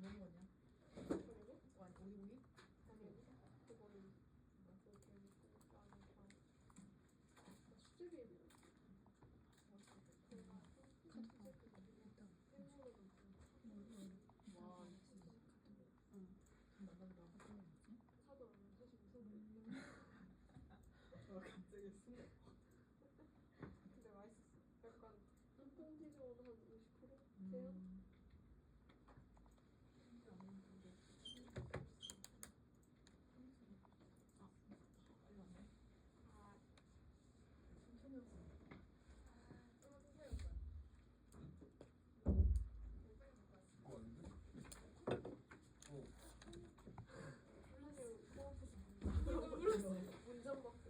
뭐 먹었냐? 그리고? 오이고기? 아니 그거는 그렇게 먹고 나는 그냥 수제비를 그래서 와, 진짜. 응. 만난다. 사더라고요. 사실 무슨 말 갑자기 순간. 근데 맛있었어. 약간 뽕디즈보다 한 50% 돼요? 아, 천천히 왔어. 그거 아닌데? 플라시로 코앞에서 문전박대.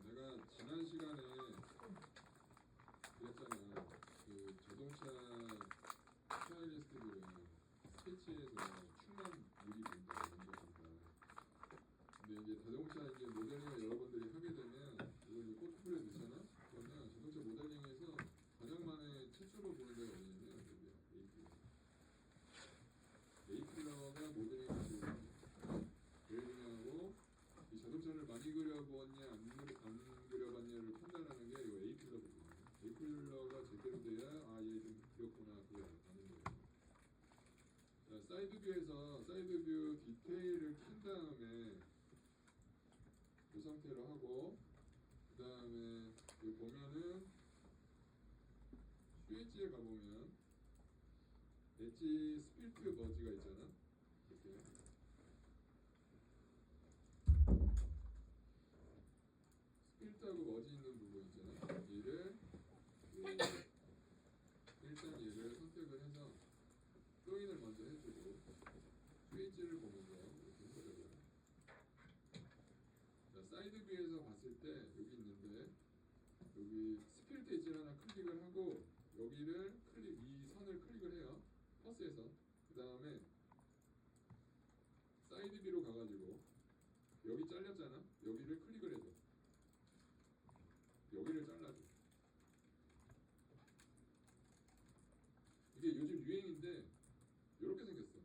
내가 지난 시간에 그랬잖아. 그 자동차 스타일리스트들은 스케치에서 충만 미리 본다, 먼저 본다. 근데 이제 자동차 이제 모델링을 여러분들이 하게 되면 이걸 이제 포트폴리오에 넣잖아. 그러면 자동차 모델링에서 가장 많이 최초로 보는 데가 어디냐면 여기야. A필러가 모델링을 하고 모델링하고 이 자동차를 많이 그려봤냐 안 그려봤냐를 판단하는 게 이 A필러거든요. A필러가 제대로 돼야 얘 좀 그렸구나 그걸 아는 거예요. 자, 사이드뷰에서 사이드뷰 디테일을 킨 다음에 이 상태로 하고 그 다음에 여기 보면은 슈에지에 가보면 엣지 스필트 머지가 있잖아. 이렇게 스필트하고 머지 있는 부분 있잖아. 얘를 일단 얘를 선택을 해서 조인을 먼저 해주고 슈에지를 보면서 이렇게 해보려고요. 자, 사이드 뷰에서 봤을 때 여기 있는데 여기 스필트 엣지를 하나 클릭을 하고 여기를 이 선을 클릭을 해요. 퍼스에서 그 다음에 사이드 뷰로 가가지고 여기 잘렸잖아. 여기를 클릭을 해줘. 여기를 잘라줘. 이게 요즘 유행인데 이렇게 생겼어.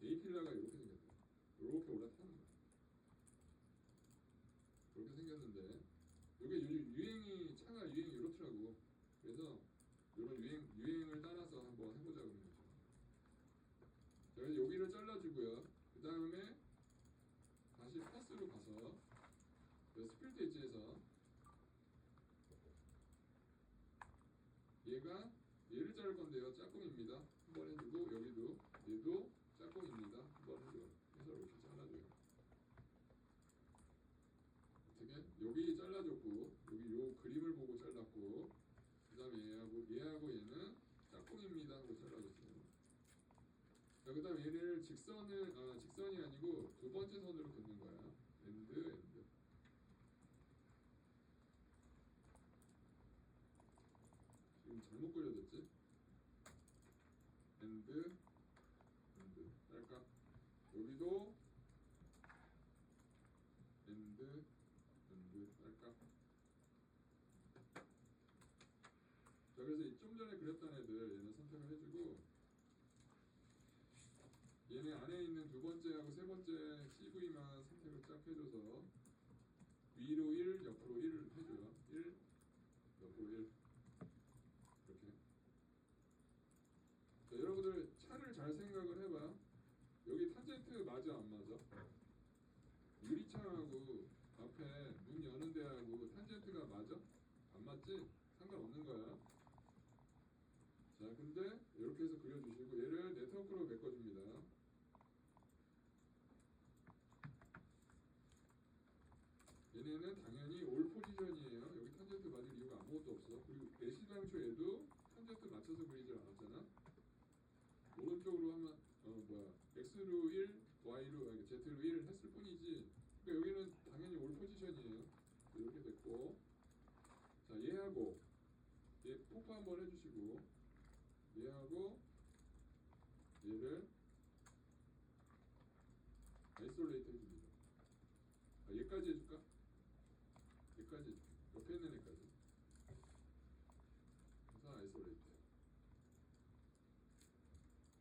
A필러가 이렇게 생겼어. 이렇게 올라타는 거야. 그렇게 생겼는데 이게 요즘 유행이 차가 유행이 이렇더라고. 그래서 이런 유행을 따라서 한번 해보자고 하는 거죠. 자, 그래서 여기를 잘라주고요. 그 다음에 다시 퍼스로 가서 스필트 엣지에서 얘를 자를 건데요. 짝꿍입니다. 한번 해주고 여기도 얘도 짝꿍입니다. 한번 해줘요. 해서 이렇게 잘라줘요. 어떻게? 여기 잘라줬고 여기 요 그림을 보고 잘랐고 그 다음에 얘하고 얘는 짝꿍입니다 하고 잘라줬어요. 자, 그 다음 얘를 직선이 아니고 두 번째 선으로 긋는 거야. 엔드 지금 잘못 그려졌지? 엔드 딸까? 여기도 엔드 딸까? 자, 그래서 좀 전에 그렸던 애들 얘는 선택을 해주고 얘네 안에 있는 두 번째하고 세 번째 CV만 선택을 쫙 해줘서 위로 1, 옆으로 1을 해줘요. 1, 옆으로 1 이렇게. 자, 여러분들 차를 잘 생각을 해봐. 여기 탄젠트 맞아 안 맞아? 유리창하고 앞에 문 여는 데하고 탄젠트가 맞아? 안 맞지? 상관없는 거야. 자, 근데 이렇게 해서 그려주시고 얘를 네트워크로 메꿔줍니다. 얘네는 당연히 올 포지션이에요. 여기 탄젠트 맞을 이유가 아무것도 없어. 그리고 애시당초 얘도 탄젠트 맞춰서 그리질 않았잖아. 오른쪽으로 하면 X로 1, Y로 아니, Z로 1을 했을 뿐이지. 그러니까 여기는 당연히 올 포지션이에요. 이렇게 됐고, 자 얘하고 얘 폭파 한번 해주시고, 얘하고 얘를 아이솔레이트 해줍니다. 아, 얘까지 해줄까? 얘까지 해줄게. 옆에 있는 애까지. 그래서 아이솔레이트.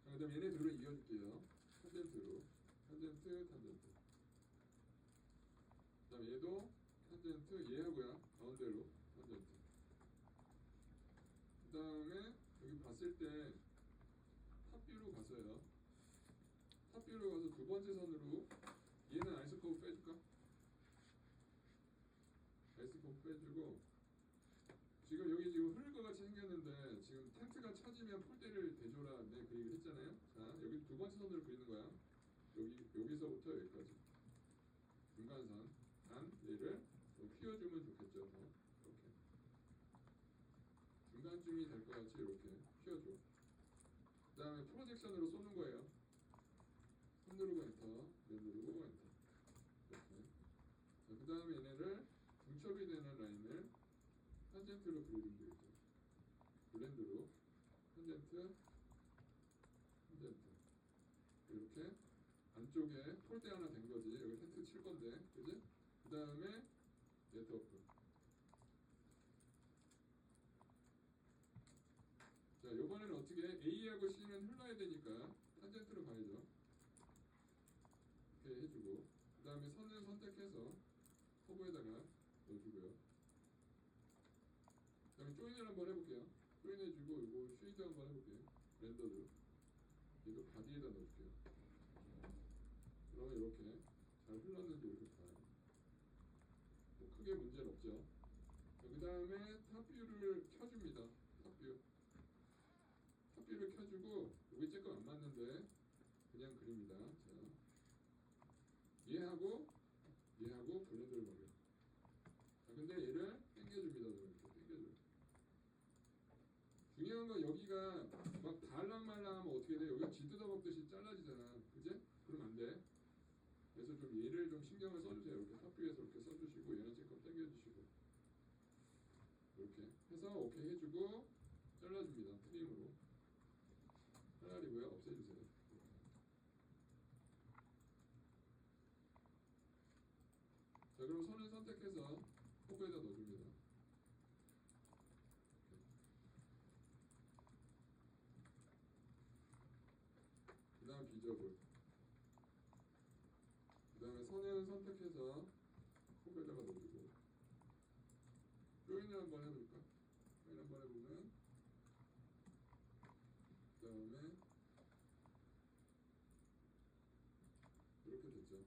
자, 그 다음 얘네 둘을 이어줄게요. 탄젠트로. 탄젠트, 탄젠트. 그 다음 얘도 탄젠트, 얘하고요. 가운데로 탄젠트. 그 다음에 여기 봤을 때 탑뷰로 가서요. 탑뷰로 가서 두 번째 선으로 얘는 아이스커브 빼줄까? 아이스커브 빼주고, 지금 여기 지금 흐를 것 같이 생겼는데 지금 텐트가 쳐지면 폴대를 대줘라 네, 그 얘기를 했잖아요. 자 여기 두 번째 선으로 그리는 거야. 여기서부터 여기까지 중간선 단 얘를 좀 휘어주면 좋겠죠. 더 이렇게 중간쯤이 될 것 같이 이렇게 휘어줘. 그 다음에 프로젝션으로 쏘는 거예요. 손 누르고 엔터, 왼 누르고 엔터. 이렇게. 자, 그 다음에 얘네를 중첩이 되는 라인을 탄젠트로 그려주면 되겠죠. 블렌드로 탄젠트, 탄젠트. 이렇게 안쪽에 폴대 하나 된 거지. 여기 텐트 칠 건데, 그지? 그 다음에 네트워크. 자, 이번에는 어떻게 해? A하고 C는 흘러야 되니까 탄젠트로 가야죠. 이렇게 해주고, 그 다음에 선을 선택해서 커브에다가 넣어주고요. 그 다음에 조인을 한번 해볼게요. 조인 해주고, 이거 쉐이드 한번 해볼게요. 렌더드. 얘도 바디에다 넣어줄게요. 그러면 이렇게 잘 흘렀는지 이렇게 봐요. 뭐 크게 문제는 없죠. 그 다음에 탑뷰를 켜줍니다. 탑뷰. 탑뷰를 켜주고, 여기 조금 안 맞는데 그냥 그립니다. 자, 얘하고 블렌더를 먹여요. 자, 근데 얘를 당겨줍니다. 이렇게 당겨줘요. 중요한 건 여기가 막 달랑말랑하면 어떻게 돼? 여기가 쥐뜯어 먹듯이 잘라지잖아. 그지? 그러면 안 돼. 그래서 좀 얘를 좀 신경을 써주세요. 이렇게 탑뷰에서 이렇게 써주시고, 얘는 조금 당겨주시고, 이렇게 해서 오케이 해주고 잘라줍니다. 트림으로. 하나리고요. 없애주세요. 자, 그럼 선을 선택해서 포크에다 넣어줍니다. 그 다음 비저블. 그 다음에 선을 선택해서 포크에다가 넣어주고, 조인을 한번 해볼까? 조인 한번 해보면, 그 다음에 이렇게 됐죠.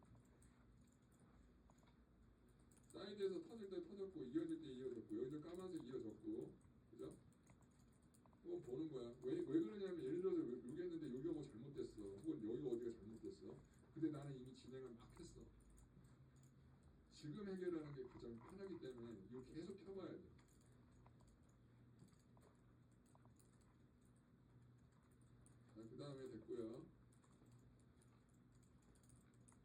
사이드에서 터질 때 터졌고, 이어질 때 이어졌고, 여기서 까만색 이어졌고, 그죠? 또 보는 거야. 왜 그러냐면, 예를 들어서 여기 했는데 여기가 뭐 잘못됐어. 혹은 여기가 어디가 잘못됐어. 근데 나는 이미 진행을 막 했어. 지금 해결하는 게 가장 편하기 때문에 이거 계속 켜봐야 돼. 자, 그 다음에 됐고요.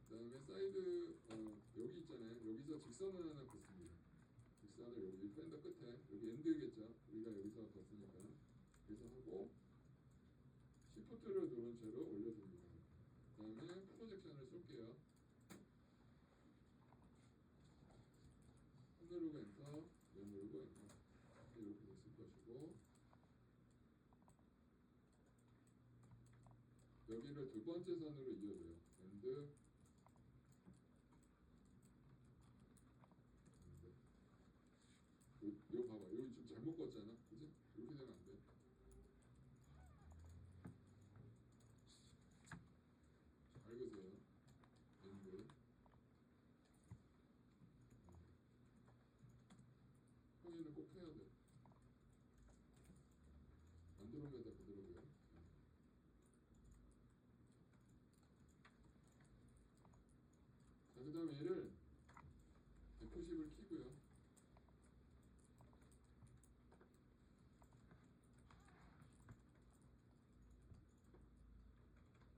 그 다음에 사이드 여기 있잖아요. 여기서 직선을 하나 긋습니다. 직선을 여기 펜더 끝에 여기 엔드겠죠. 우리가 여기서 뒀으니까 그래서 하고 시프트를 누른 채로 올려줍니다. 그 다음에 프로젝션을 쏠게요. 손 누르고 엔터, 왼 누르고 엔터. 이렇게 됐을 것이고, 여기를 두 번째 선으로 이어줘요. 엔드. 이거 봐봐. 여기 지금 잘못 껐잖아. 그지? 이렇게 되면 안 돼. 잘 그세요. 엔드. 확인을 꼭 해야 돼. 안드로메다 그대로고요. 자, 그 다음에 얘를 190을 키고요.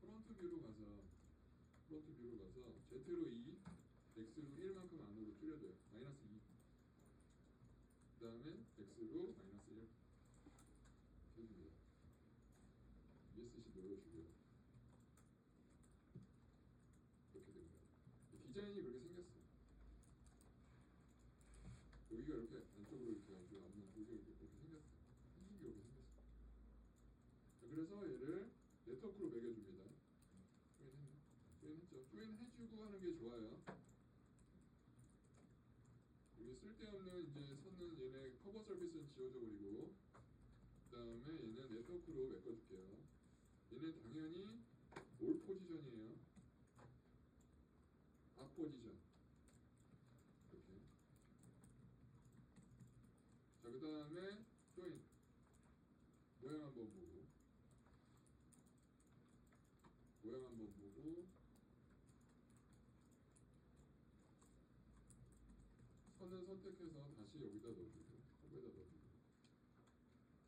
프론트 뷰로 가서 프론트 뷰로 가서 Z로 2, X로 1만큼 안으로 줄여줘요. 마이너스 2. 그 다음에 X로 마이너스 1 해줍니다. ESC 넣어주고요. 이렇게 됩니다. 디자인이 그렇게 생겼어. 여기가 이렇게 안쪽으로 이렇게 아주 앞면 여기가 이렇게 생겼어. 생긴 게 이렇게 생겼어. 자, 그래서 얘를 네트워크로 매겨줍니다. 조인했죠. 조인 해주고 하는 게 좋아요. 여기 쓸데없는 이제 선은 얘네 커버 서비스는 지워져 버리고, 그 다음에 얘는 네트워크로 메꿔줄게요. 얘는 당연히 올 포지션이에요. 앞 포지션. 이렇게. 자, 그 다음에 조인. 모양 한번 보고. 모양 한번 보고. 선을 선택해서 다시 여기다 넣어주고. 커브에다 넣어주고.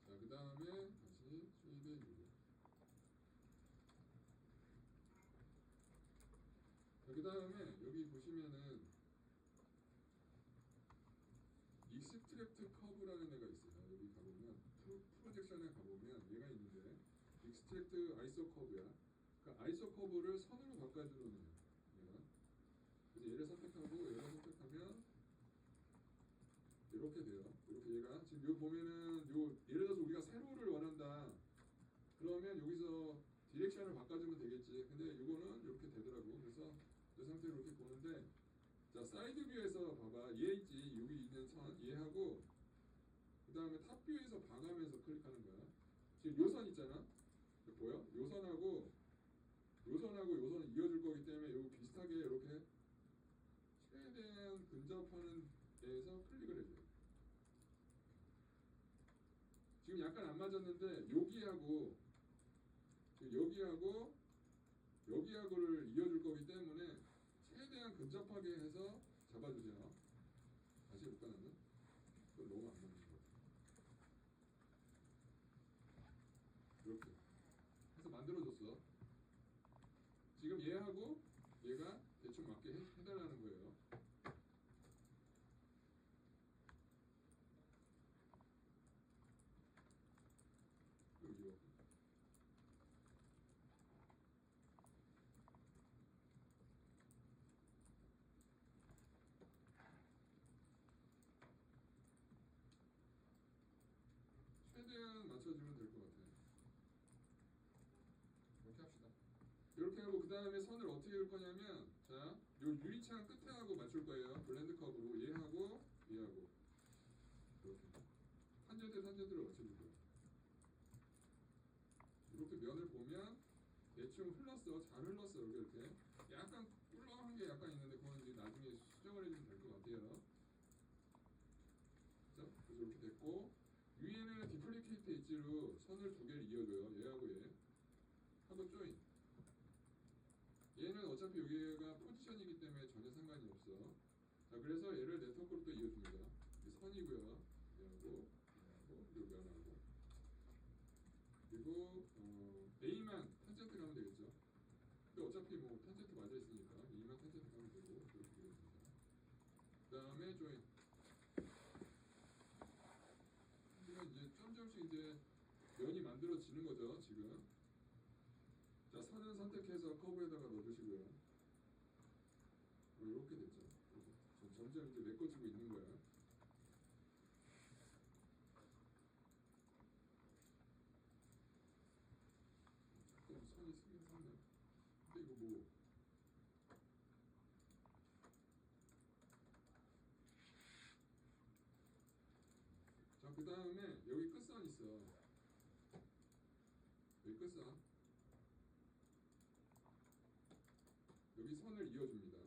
자, 그 다음에 다시 쉐이드해주고. 자, 그 다음에 여기 보시면은 익스트랙트 커브라는 애가 있어요. 여기 가보면 프로젝션에 가보면 얘가 있는데 익스트랙트 아이소 커브야. 그러니까 아이소 커브를 선으로 바꿔주는 애야. 얘가. 그래서 얘를 선택하고 얘를 선택하면 이렇게 돼요. 이렇게 얘가 지금 요 보면은 요 예를 들어서 우리가 세로를 원한다. 그러면 여기서 디렉션을 바꿔주면 되겠지. 근데 이거는 이렇게 되더라고. 그래서 이 상태로 이렇게 보는데, 자, 사이드 뷰에서 봐봐. 얘 있지. 여기 있는 선 얘하고 그 다음에 탑 뷰에서 봐가면서 클릭하는 거야. 지금 요 선 있잖아. 보여? 요 선하고 요 선을 이어줄 거기 때문에 요 비슷하게 이렇게 최대한 근접하는 데에서 클릭을 해줘요. 지금 약간 안 맞았는데 여기하고 여기하고를 이어줄 거기 때문에 최대한 근접하게 해서 잡아주세요. 다시 해볼까 나는? 그건 너무 안 맞는 것 같아. 이렇게 해서 만들어줬어. 지금 얘하고 얘가 대충 맞게 해달라는 거예요. 이거. 최대한 맞춰주면 될 것 같아요. 이렇게 합시다. 이렇게 하고 그 다음에 선을 어떻게 할 거냐면, 자, 요 유리창 끝에 하고 맞출 거예요. 블렌드 컵으로 얘하고 얘하고 이렇게 탄젠트로 맞춰줄 거예요. 이렇게 면을 보면 대충 흘렀어. 잘 흘렀어. 이렇게 약간 꿀렁한 게 약간 있는데 그건 이제 나중에 수정을 해주면 될 것 같아요. 자, 그래서 이렇게 됐고, 위에는 디플리케이트 엣지로 선을 두 개를 이어줘요. 얘하고 얘 하고 조인. 얘는 어차피 여기가 포지션이기 때문에 전혀 상관이 없어. 자, 그래서 얘를 네트워크로 또 이어줍니다. 이게 선이고요. 얘하고 그리고 면하고, 그리고 A만 탄젠트 가면 되겠죠. 근데 어차피 뭐 탄젠트 맞아 있으니까 A만 탄젠트 가면 되고 이렇게 되겠습니다. 그 다음에 조인. 그러면 이제 점점씩 이제 면이 만들어지는 거죠 지금. 자, 선은 선택해서 커브에다가 넣어주시고요. 이렇게 됐죠. 점점 이제 메꿔지고 있는 거야. 조금 선이 쓰긴 샀네. 근데 이거 뭐 자, 그 다음에 여기 끝선 있어. 여기 끝선. 여기 선을 이어줍니다.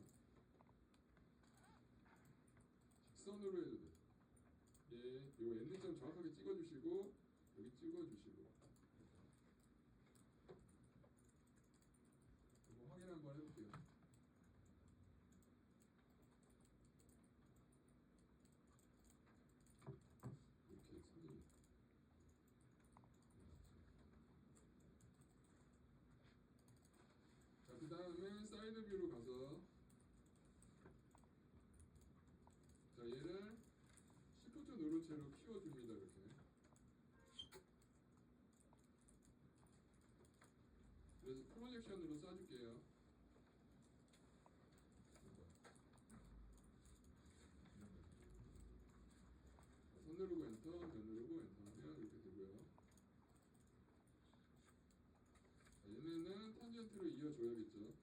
직선으로 해도 돼. 예, 요 엔드점 정확하게 찍어주시고 여기 찍어주시고. 이거 확인 한번 해볼게요. 이렇게 선이. 자, 그 다음에 사이드 반도체로 키워줍니다. 이렇게. 그래서 프로젝션으로 쏴줄게요. 손 누르고 엔터, 면 누르고 엔터 하면 이렇게 되고요. 자, 얘네는 탄젠트로 이어줘야겠죠.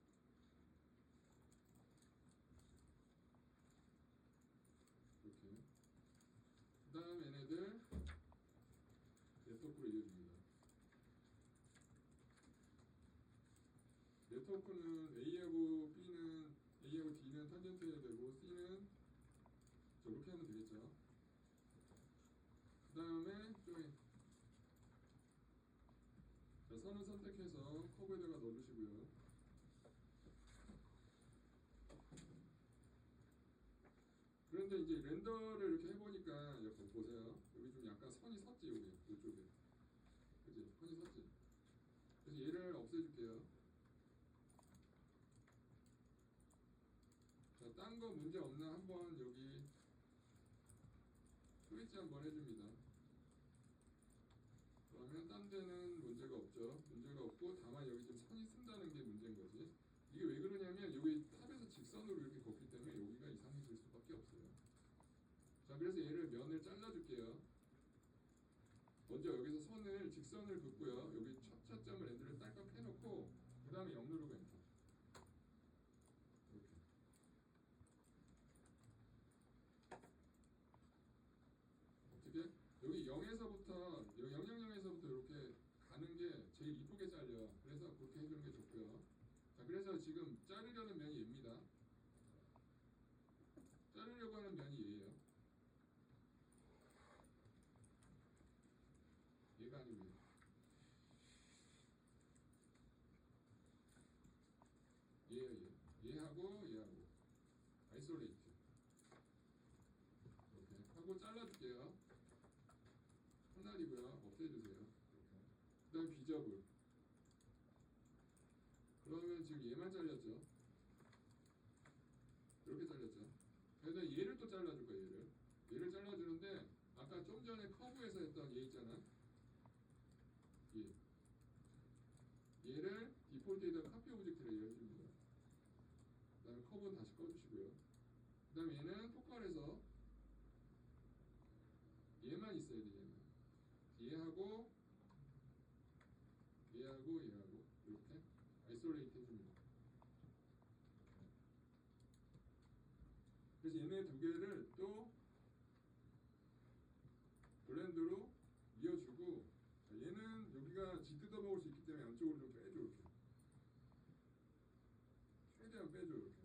이렇게. 그 다음 얘네들 네트워크로 이어줍니다. 네트워크는 A하고 D는 탄젠트해야 되고 C는 저렇게 하면 되겠죠. 그 다음에 조인. 자, 선을 선택해서 커브에다가 넣어주시고요. 그런데 이제 렌더를 이렇게 해보니까 여기 보세요. 여기 좀 약간 선이 섰지, 여기 이쪽에. 그지? 선이 섰지. 그래서 얘를 없애줄게요. 자, 딴 거 문제 없나 한번 여기 스위치 한번 해줍니다. 그러면 딴 데는 문제가 없죠. 문제가 없고 다만 여기 좀 선이 쓴다는 게 문제인 거지. 이게 왜 그러냐면 여기 탑에서 직선으로 이렇게 걷기 때문에 여기가 이상해질 수밖에 없어요. 자, 그래서 얘를 면을 잘라줄게요. 먼저 여기서 선을 직선을 긋고요. 여기 첫 점을 엔드를 딸깍 해놓고 그 다음에 0 누르고 엔터. 이렇게. 어떻게? 여기 0에서부터 여기 000에서부터 이렇게 가는 게 제일 이쁘게 잘려. 그래서 그렇게 해주는 게 좋고요. 자, 그래서 지금 자르려는 면이 얘입니다. 자르려고 하는 면이 얘예요. 얘가 아니고 얘예요. 얘하고 얘하고 아이솔레이트 이렇게 하고 잘라줄게요. 하나리고요. 없애주세요. 이렇게. 그 다음에 비저블. 그러면 지금 얘만 잘렸죠. 이렇게 잘렸죠. 그래서 얘를 또 잘라줄 거예요. 얘를 잘라주는데 아까 좀 전에 커브에서 했던 얘 있잖아. 얘를 디폴트에다 카피 오브젝트를 해줍니다. 그 다음에 커브는 다시 꺼주시고요. 그 다음에 얘는 포컬에서 얘만 있어야 돼. 얘하고 얘하고 이렇게 아이솔레이트 해줍니다. 그래서 얘네 두 개를 또 블렌드로 이어주고, 자, 얘는 여기가 지 뜯어먹을 수 있기 때문에 양쪽으로 좀 빼줘. 이렇게 최대한 빼줘. 이렇게.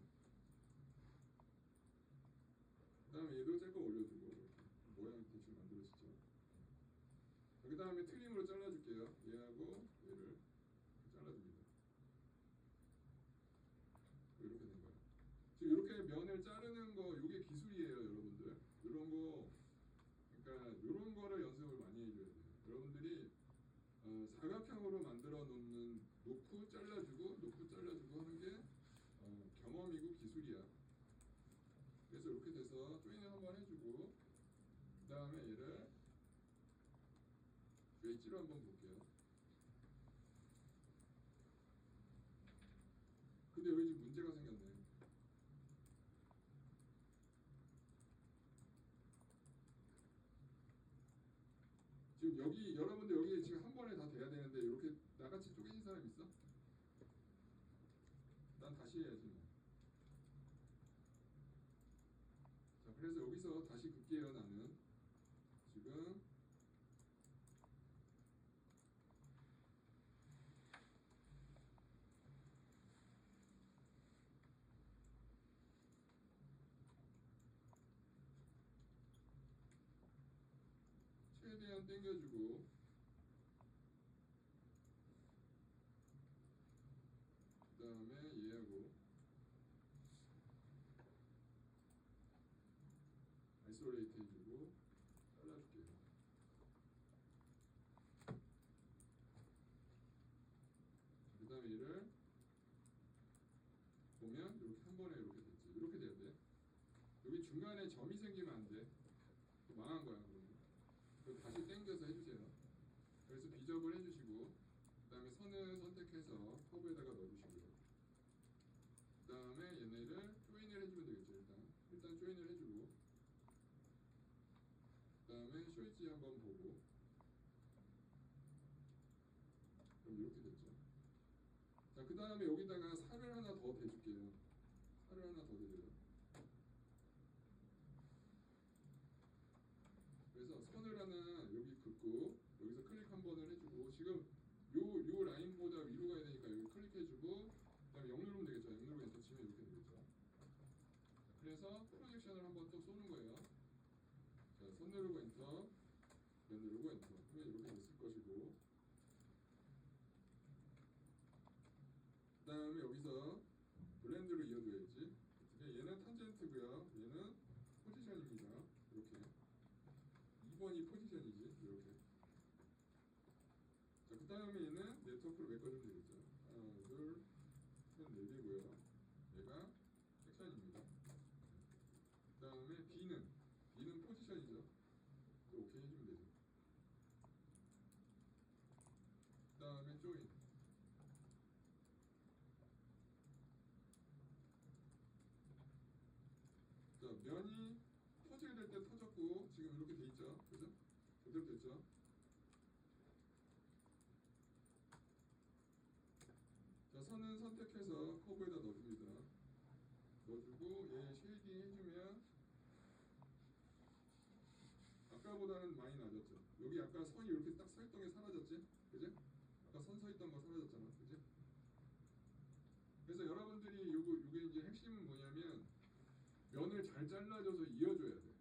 그 다음에 얘도 쬐끔 올려주고 이렇게 모양 대충 만들어지죠. 그 다음에 트림으로 잘라줄게요. 얘하고 얘를 잘라줍니다. 이렇게 된 거예요. 지금 이렇게 면을 자르는 거, 이게 기술이에요, 여러분들. 이런 거, 그러니까 이런 거를 연습을 많이 해줘야 돼요. 여러분들이 사각형으로 만들어 놓고 잘라주고 하는 게 경험이고 기술이야. 그래서 이렇게 돼서 조인을 한번 해주고, 그 다음에 얘를 웨지로 한번 볼게요. 근데 여기 지금 문제가 생겼네. 지금 여기 여러분들 여기 지금 한 번에 다 돼야 되는데 이렇게 나같이 쪼개진 사람 있어? 난 다시 해야지 뭐. 자, 그래서 여기서 다시 긋게요. 나는 지금 최대한 당겨주고, 그 다음에 얘하고 아이솔레이트 해주고 잘라줄게요. 그 다음에 얘를 보면 이렇게 한 번에 이렇게 됐지. 이렇게 돼야 돼. 여기 중간에 점이 생기면 안 돼. 망한 거야. 그러면. 비접을 해주시고 그 다음에 선을 선택해서 커브에다가 넣어주시고요. 그 다음에 얘네를 조인을 해주면 되겠죠. 일단 조인을 해주고 그 다음에 쇼이지 한번 보고 그럼 이렇게 됐죠. 자, 그 다음에 여기다가 살을 하나 더 대줄게요. 살을 하나 더 대줘요. 그래서 선을 하나 여기 긋고 여기서 클릭 한 번을 해주고 지금 요 라인보다 위로 가야 되니까 여기 클릭해주고 그다음에 0 누르면 되겠죠. 0 누르고 엔터 치면 이렇게 되겠죠. 그래서 프로젝션을 한번 또 쏘는 거예요. 자, 선 누르고 엔터, 면 누르고 엔터 하면 이렇게 됐을 것이고 그 다음에 여기서 블렌드로 이어줘야지. 얘는 탄젠트고요. 얘는 포지션입니다. 이렇게 2번이 포지션이지. 이렇게. 자, 그 다음에 얘는 네트워크로 메꿔주면 되겠죠. 하나, 둘, 셋, 네 개고요. 얘가 섹션입니다. 그 다음에 B는 포지션이죠. 또 오케이 해주면 되죠. 그 다음에 조인. 자, 면이 터져야 될 때 터졌고 지금 이렇게 돼 있죠. 그죠? 그대로 됐죠. 자, 선은 선택해서 커브에다 넣어줍니다. 넣어주고 얘 쉐이딩 해주면 아까보다는 많이 낮았죠. 여기 아까 선이 이렇게 딱 서있던 게 사라졌지? 그지? 아까 선 서있던 거 사라졌잖아. 그지? 그래서 여러분들이 요게 이제 핵심은 뭐냐면 면을 잘 잘라줘서 이어줘야 돼.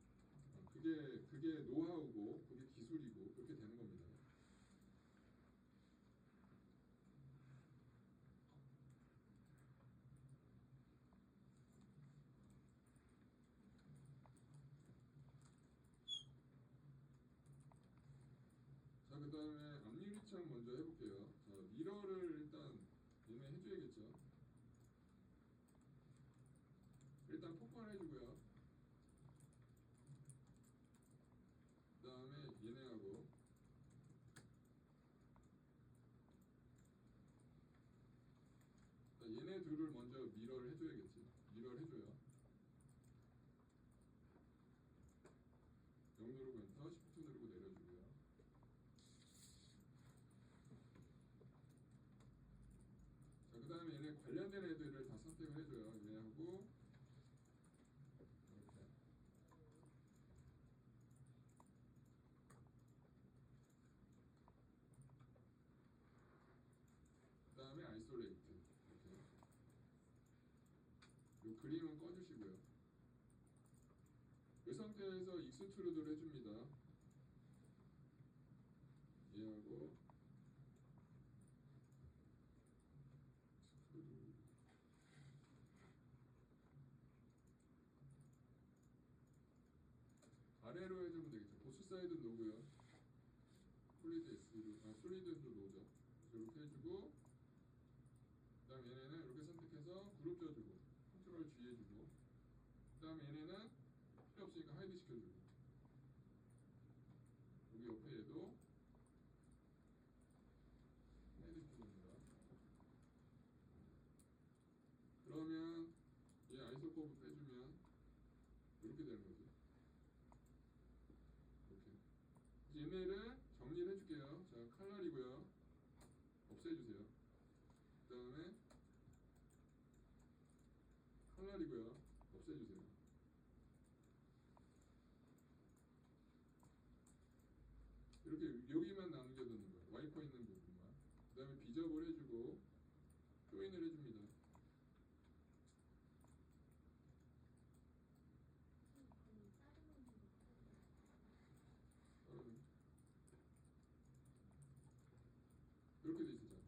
그게 노하우고 그게 기술이고 그렇게 되는 겁니다. 자, 그 다음에 앞유리창 먼저 해볼게요. 자, 미러를 일단 얘네 해줘야겠죠. 일단 폭발해주고요. 그 다음에 얘네하고 자, 얘네 둘을 먼저 미러를 해줘야겠지. 미러를 해줘요. 0 누르고 엔터, Shift 누르고 내려주고요. 자, 그 다음에 얘네 관련된 애들을 다 선택을 해줘요. 얘네하고 이렇게. 그 다음에 아이솔레이트 이렇게. 요 그림은 꺼주시고요. 이 상태에서 익스트루드를 해줍니다. 얘하고 익스트루드. 아래로 해주면 되겠죠. 보스 사이드 노고요. 솔리드 S로, 솔리드도 노죠. 이렇게 해주고 그 다음 얘네는 이렇게 선택해서 그룹 져주고 컨트롤 G 해주고 그 다음에 얘네는 필요 없으니까 하이드 시켜주고 여기 옆에 얘도 하이드 시켜줍니다. 그러면 얘 아이소 커브 빼주면 이렇게 되는 거지. 이렇게. 얘네를 정리를 해줄게요. 자, 칼날이고요. 없애주세요. 그 다음에 칼날이고요. 없애주세요. 이렇게 여기만 남겨두는 거예요. 와이퍼 있는 부분만. 그 다음에 비접을 해주고 조인을 해줍니다. 이렇게 돼 있잖아.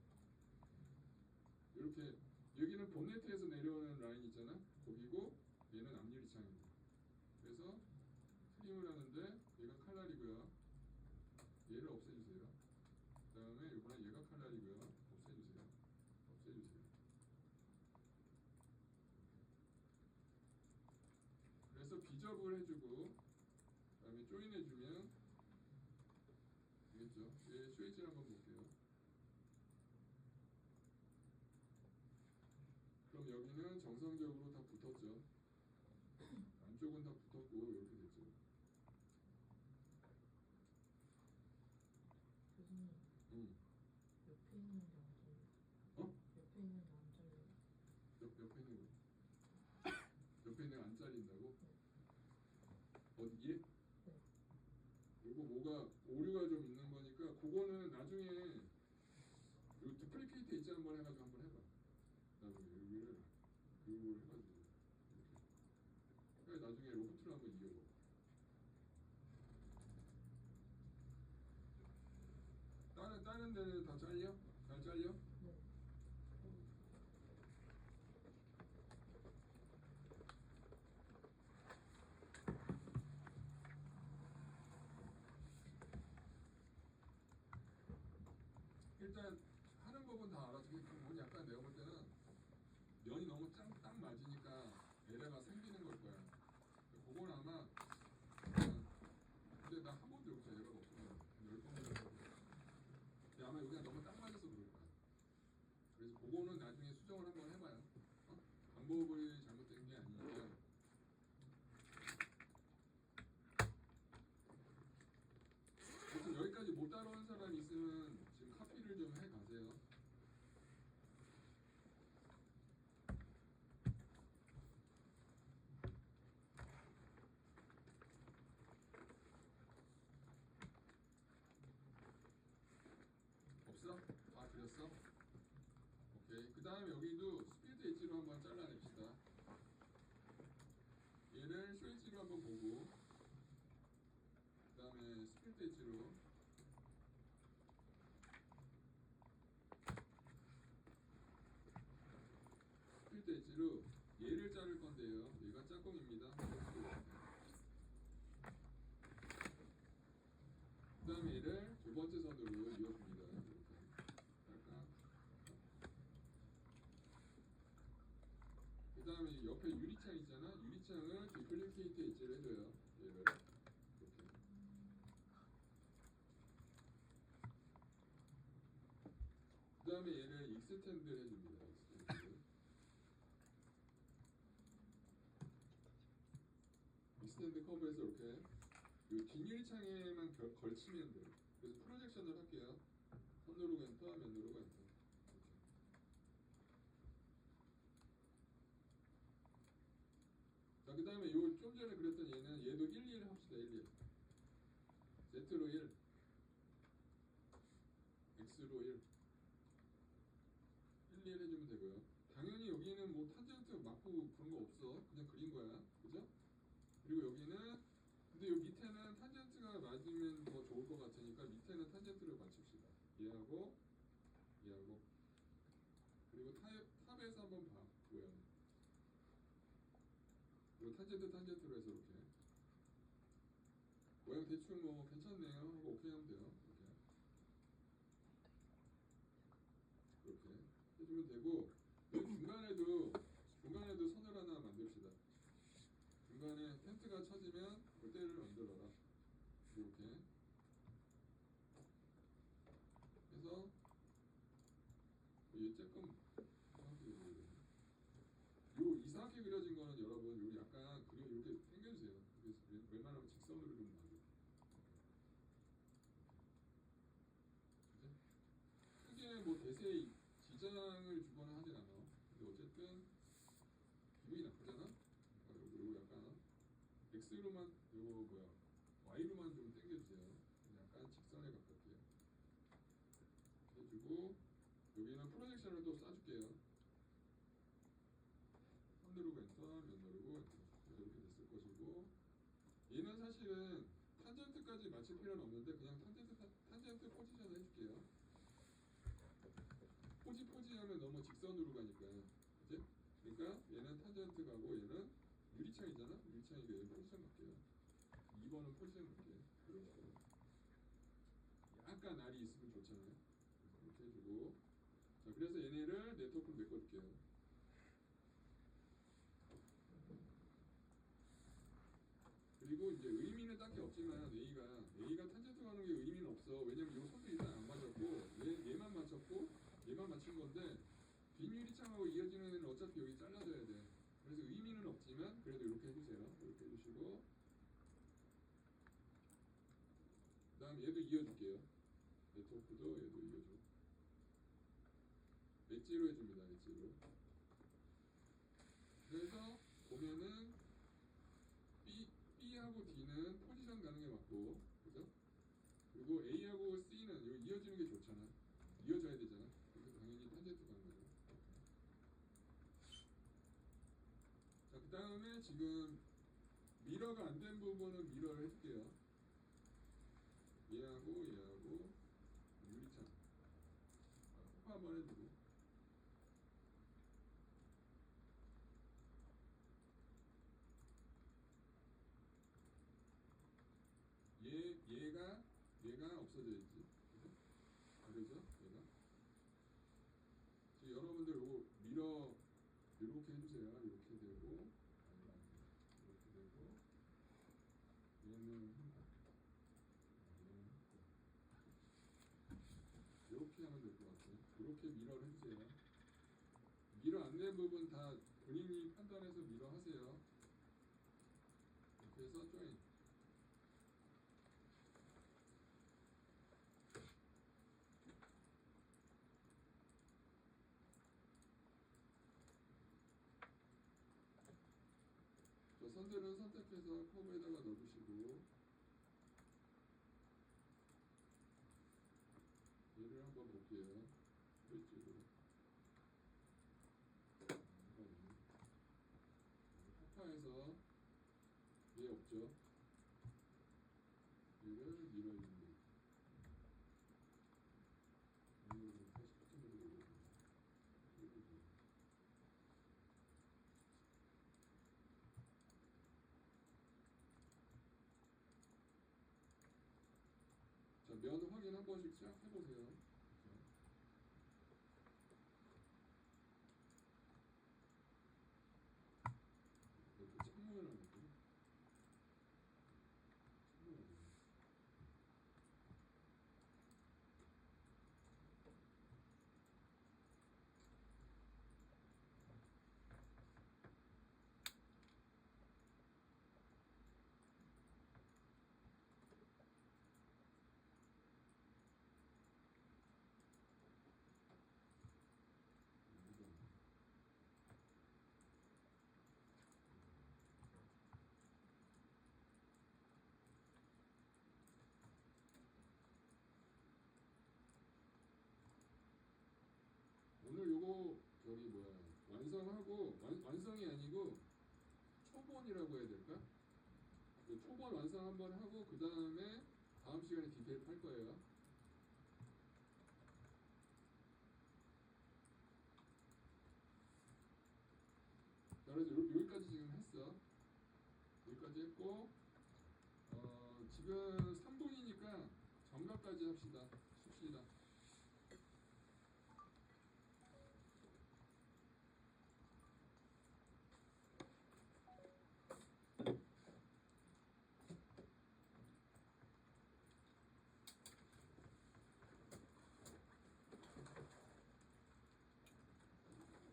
이렇게 여기는 본네트에서 내려오는 라인 있잖아. 거기고 얘는 앞유리창입니다. 그래서 트림을 하는데 얘가 칼날이고요. 얘를 없애주세요. 그 다음에 이번에 얘가 칼날이고요. 없애주세요. 없애주세요. 그래서 비접을 해주고 그 다음에 조인해주면 되겠죠? 붙었죠. 얘 슈웨이지를 한번 볼게요. 그럼 여기는 정상적으로 다 붙었죠. 안쪽은 다 붙었고 이렇게 됐죠. 교수님 응. 옆에 있는 게 안 잘려. 어? 옆에 있는 게 안 잘려. 옆에 있는 거. 옆에 있는 거 안 잘린다고? 네. 어디에? 네. 요거 뭐가 오류가 좀 있는 거니까 그거는 나중에 요 두플리케이트 엣지 한번 해가지고 한번 해봐. 나중에 여기를 그걸 해가지고 이렇게. 그러니까 나중에 로프트를 한번 이어봐. 다른 데는 다 잘려? 잘 잘려? 네. 일단 하는 법은 다 알아주겠지만 약간 내가 볼 때는 면이 너무 딱 맞으니까 에러가 생기는 걸 거야. 그건 아마 근데 나 한 번도 여기서 에러가 없었거든. 10번 정도. 근데 아마 여기가 너무 딱 맞아서 그럴 거야. 그래서 그거는 나중에 수정을 한번 해봐요. 어? 방법이 잘못된 게 아니니까. 하여튼 여기까지 못 따라온 사람이 있으면 지금 카피를 좀 해 가세요. 없어? 다 그렸어? 오케이. 그 다음에 여기도 스피드 엣지로 한번 잘라냅시다. 얘를 쇼 엣지로 한번 보고, 그 다음에 스피드 엣지로. 스피드 엣지로 얘를 자를 건데요. 얘가 짝꿍입니다. 그 다음에 얘를 두 번째 선으로 이어줍니다. 이렇게. 약간. 그 다음에 옆에 유리창 있잖아. 유리창을 디플리케이트 엣지를 해줘요. 얘를 이렇게. 그 다음에 얘를 익스텐드를 해줍니다. 익스텐드. 익스텐드 커브에서 이렇게 이 뒷유리창에만 걸치면 돼요. 그래서 프로젝션을 할게요. 손 누르고 엔터, 면 누르고 엔터. 이렇게. 자, 그 다음에 요 좀 전에 그랬던 얘도 1, 1 합시다. 1, 1. Z로 1, X로 1. 1, 1 해주면 되고요. 당연히 여기는 뭐 탄젠트 맞고 그런 거 없어. 그냥 그린 거야. 그죠? 그리고 여기는 근데 요 밑에는 탄젠트가 맞으면 더 좋을 것 같으니까 밑에는 탄젠트를 맞춥시다. 얘하고 얘하고 그리고 탑에서 한번 봐. 뭐야? 그리고 탄젠트로 해서 이렇게 모양 대충 뭐 괜찮네요 하고 오케이 하면 돼요. 이렇게 해주면 되고 여기 중간에도 선을 하나 만듭시다. 중간에 텐트가 쳐지면 그때를 만들어라. 이렇게 해서 얘 조금 이상하게 그려진 거는 여러분 요 약간 이렇게 당겨주세요. 그래서 웬만하면 직선으로 좀 놔줘. 크게 뭐 대세 지장을 주거나 하진 않아. 근데 어쨌든 기분이 나쁘잖아. 요거 약간 X로만 요거 뭐야 Y로만 좀 당겨주세요. 약간 직선에 가깝게 해주고 여기는 프로젝션을 또 쏴줄게요. 손 누르고 엔터, 면 누르고 엔터. 이렇게 됐을 것이고 얘는 사실은 탄젠트까지 맞출 필요는 없는데 그냥 탄젠트 포지션을 해줄게요. 포지하면 너무 직선으로 가니까 그치? 그러니까 얘는 탄젠트 가고 얘는 유리창이잖아? 유리창이니까 얘는 포지션 갈게요. 2번은 포지션 갈게요. 이런 식으로 약간 알이 있으면 좋잖아요. 이렇게 해주고 자 그래서 얘네를 네트워크로 메꿔줄게요. 그리고 이제 의미는 딱히 없지만 A가 탄젠트 가는 게 의미는 없어. 왜냐면 이 선도 일단 안 맞았고 얘만 맞췄고 얘만 맞춘 건데 빈 유리창하고 이어지는 애는 어차피 여기 잘라져야 돼. 그래서 의미는 없지만 그래도 이렇게 해주세요. 이렇게 해주시고 그다음 얘도 이어줄게요. 네트워크도 얘도 이어줘. 엣지로 해줍니다. 엣지로. 그래서 보면은 B하고 D는 포지션 가는 게 맞고, 그죠? 그리고 A하고 C는 여기 이어지는 게 좋잖아. 이어져야 되잖아. 그래서 당연히 탄젠트 가는 거죠. 자, 그 다음에 지금 미러가 안 된 부분은 미러를 해줄게요. 얘하고 유리창. 확 한번 해주고. 얘가 없어져야지. 그죠? 다르죠? 얘가. 지금 여러분들 요거 미러 이렇게 해주세요. 이렇게 되고, 이렇게 되고, 얘는 이렇게 하면 될 것 같아요. 이렇게 미러를 해주세요. 미러 안 된 부분 다 본인이 판단해서 미러 하세요. 이렇게 해서 조인. 저 선들은 선택해서 커브에다가 넣어주시고 얘를 한번 볼게요. 왼쪽으로. 파파에서 얘 없죠? 얘를 밀어주는 거. 오늘은 40점으로 되거든요. 자, 면 확인 한 번씩 시작해보세요. 이렇게 창문을 하는 거. 오늘 요거 저기 뭐야 완성하고 완성이 아니고 초본이라고 해야 될까? 그 초본 완성 한번 하고 그 다음에 다음 시간에 디테일 할 거예요. 자, 그래서 여기까지 지금 했어. 여기까지 했고 지금 3분이니까 정각까지 합시다. 쉽시다.